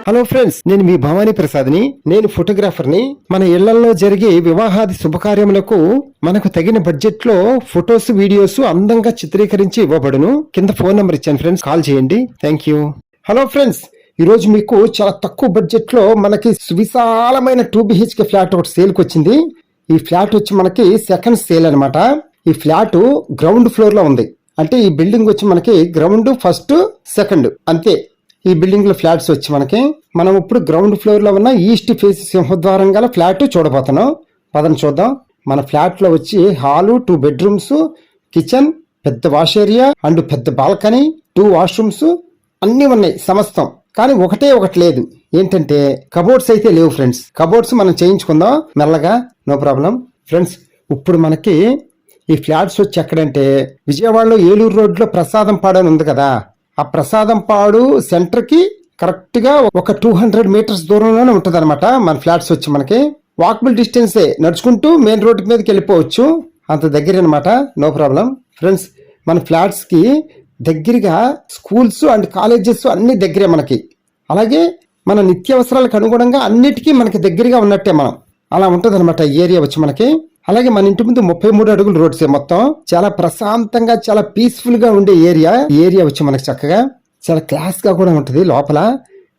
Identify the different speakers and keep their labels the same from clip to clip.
Speaker 1: Hello friends, నేను మీ భవానీ ప్రసాద్ని. నేను ఫోటోగ్రాఫర్ని. మన ఇళ్లలో జరిగే వివాహాది శుభకార్యములకు మనకు తగిన బడ్జెట్ లో ఫొటోస్, వీడియోస్ అందంగా చిత్రీకరించి ఇవ్వబడును. కింద ఫోన్ నంబర్ ఇచ్చాను ఫ్రెండ్స్, కాల్ చేయండి. Thank you. హలో ఫ్రెండ్స్, ఈ రోజు మీకు చాలా తక్కువ బడ్జెట్ లో మనకి విశాలమైన 2 BHK ఫ్లాట్ ఒకటి సేల్ కి వచ్చింది. ఈ ఫ్లాట్ వచ్చి మనకి సెకండ్ సేల్ అన్నమాట. ఈ ఫ్లాట్ గ్రౌండ్ ఫ్లోర్ లో ఉంది. అంటే ఈ బిల్డింగ్ వచ్చి మనకి గ్రౌండ్, ఫస్ట్, సెకండ్ అంతే. ఈ బిల్డింగ్ లో ఫ్లాట్స్ వచ్చి మనం ఇప్పుడు గ్రౌండ్ ఫ్లోర్ లో ఉన్న ఈస్ట్ ఫేస్ సింహద్వారం గల ఫ్లాట్ చూడబోతున్నాం. పదని చూద్దాం. మన ఫ్లాట్ లో వచ్చి హాలు, 2 బెడ్రూమ్స్, కిచెన్, పెద్ద వాష్ ఏరియా అండ్ పెద్ద బాల్కనీ, 2 వాష్రూమ్స్ అన్ని ఉన్నాయి సమస్తం. కానీ ఒకటి లేదు. ఏంటంటే కబోర్డ్స్ అయితే లేవు ఫ్రెండ్స్. కబోర్డ్స్ మనం చేయించుకుందాం మెల్లగా, నో ప్రాబ్లం. ఫ్రెండ్స్, ఇప్పుడు మనకి ఈ ఫ్లాట్స్ వచ్చి ఎక్కడంటే విజయవాడలో ఏలూరు రోడ్ లో ప్రసాదం పాడు అని ఉంది కదా, ఆ ప్రసాదం పాడు సెంటర్ కి కరెక్ట్ గా ఒక 200 మీటర్స్ దూరంలోనే ఉంటది అనమాట మన ఫ్లాట్స్ వచ్చి. మనకి వాకబుల్ డిస్టెన్సే, నడుచుకుంటూ మెయిన్ రోడ్ మీదకి వెళ్ళిపోవచ్చు, అంత దగ్గర అనమాట, నో ప్రాబ్లం. ఫ్రెండ్స్, మన ఫ్లాట్స్ కి దగ్గరగా స్కూల్స్ అండ్ కాలేజెస్ అన్ని దగ్గరే మనకి. అలాగే మన నిత్యావసరాలకు అనుగుణంగా అన్నిటికీ మనకి దగ్గరగా ఉన్నట్టే మనం. అలా ఉంటది అనమాట ఈ ఏరియా వచ్చి మనకి. అలాగే మన ఇంటి ముందు 33 అడుగుల రోడ్స్ మొత్తం. చాలా ప్రశాంతంగా, చాలా పీస్ఫుల్ గా ఉండే ఏరియా వచ్చి మనకి చక్కగా చాలా క్లాస్ గా కూడా ఉంటది లోపల.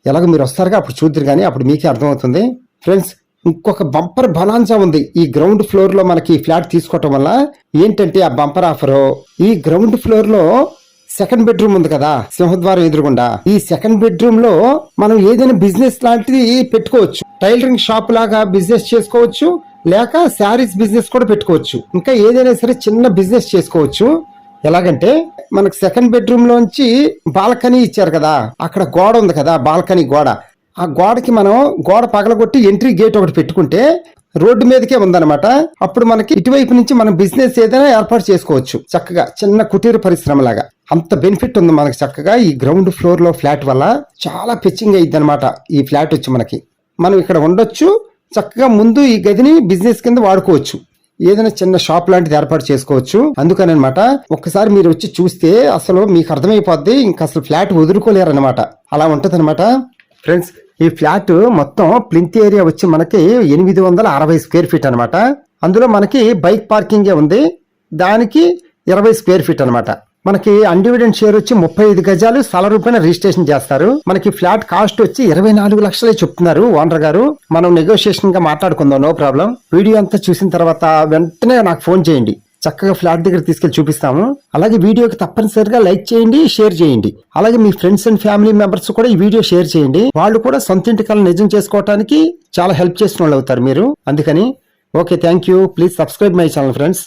Speaker 1: ఎలాగో మీరు వస్తారుగా, అప్పుడు చూద్దరు కానీ అప్పుడు మీకే అర్థమవుతుంది. ఫ్రెండ్స్, ఇంకొక బంపర్ బనాన్సా ఉంది ఈ గ్రౌండ్ ఫ్లోర్ లో మనకి ఫ్లాట్ తీసుకోవటం వల్ల. ఏంటంటే ఆ బంపర్ ఆఫర్, ఈ గ్రౌండ్ ఫ్లోర్ లో సెకండ్ బెడ్రూమ్ ఉంది కదా సింహద్వారం ఎదురుగుండా, ఈ సెకండ్ బెడ్రూమ్ లో మనం ఏదైనా బిజినెస్ లాంటిది పెట్టుకోవచ్చు. టైలరింగ్ షాప్ లాగా బిజినెస్ చేసుకోవచ్చు, లేక శారీస్ బిజినెస్ కూడా పెట్టుకోవచ్చు. ఇంకా ఏదైనా సరే చిన్న బిజినెస్ చేసుకోవచ్చు. ఎలాగంటే మనకు సెకండ్ బెడ్రూమ్ లోంచి బాల్కనీ ఇచ్చారు కదా, అక్కడ గోడ ఉంది కదా, బాల్కనీ గోడ. ఆ గోడకి మనం గోడ పగలగొట్టి ఎంట్రీ గేట్ ఒకటి పెట్టుకుంటే రోడ్డు మీదకే ఉందన్నమాట. అప్పుడు మనకి ఇటువైపు నుంచి మనం బిజినెస్ ఏదైనా ఏర్పాటు చేసుకోవచ్చు చక్కగా, చిన్న కుటీర పరిశ్రమ లాగా. అంత బెనిఫిట్ ఉంది మనకి చక్కగా ఈ గ్రౌండ్ ఫ్లోర్ లో ఫ్లాట్ వల్ల. చాలా పిచ్చింగ్ అయ్యిద్ది అనమాట ఈ ఫ్లాట్ వచ్చి మనకి. మనం ఇక్కడ ఉండొచ్చు చక్కగా. ముందు ఈ గదిని బిజినెస్ కింద వాడుకోవచ్చు, ఏదైనా చిన్న షాప్ లాంటిది ఏర్పాటు చేసుకోవచ్చు. అందుకని అనమాట, ఒక్కసారి మీరు వచ్చి చూస్తే అసలు మీకు అర్థమైపోద్ది. ఇంకా అసలు ఫ్లాట్ వదులుకోలేరు అనమాట, అలా ఉంటది అనమాట. ఫ్రెండ్స్, ఈ ఫ్లాట్ మొత్తం ప్లింత్ ఏరియా వచ్చి మనకి 860 స్క్వేర్ ఫీట్ అనమాట. అందులో మనకి బైక్ పార్కింగే ఉంది, దానికి 20 స్క్వేర్ ఫీట్ అనమాట. మనకి అన్డివిడెంట్ షేర్ వచ్చి 35 గజాలు స్థల రూపాయన రిజిస్ట్రేషన్ చేస్తారు. మనకి ఫ్లాట్ కాస్ట్ వచ్చి 24 లక్షలే చెప్తున్నారు ఓనర్ గారు. మనం నెగోషియేషన్ గా మాట్లాడుకుందాం, నో ప్రాబ్లం. వీడియో అంతా చూసిన తర్వాత వెంటనే నాకు ఫోన్ చేయండి, చక్కగా ఫ్లాట్ దగ్గర తీసుకెళ్లి చూపిస్తాము. అలాగే వీడియోకి తప్పనిసరిగా లైక్ చేయండి, షేర్ చేయండి. అలాగే మీ ఫ్రెండ్స్ అండ్ ఫ్యామిలీ మెంబర్స్ కూడా ఈ వీడియో షేర్ చేయండి. వాళ్ళు కూడా సొంత ఇంటి కలను నిజం చేసుకోవడానికి చాలా హెల్ప్ చేసిన వాళ్ళు అవుతారు మీరు. అందుకని okay, thank you. Please subscribe my channel friends.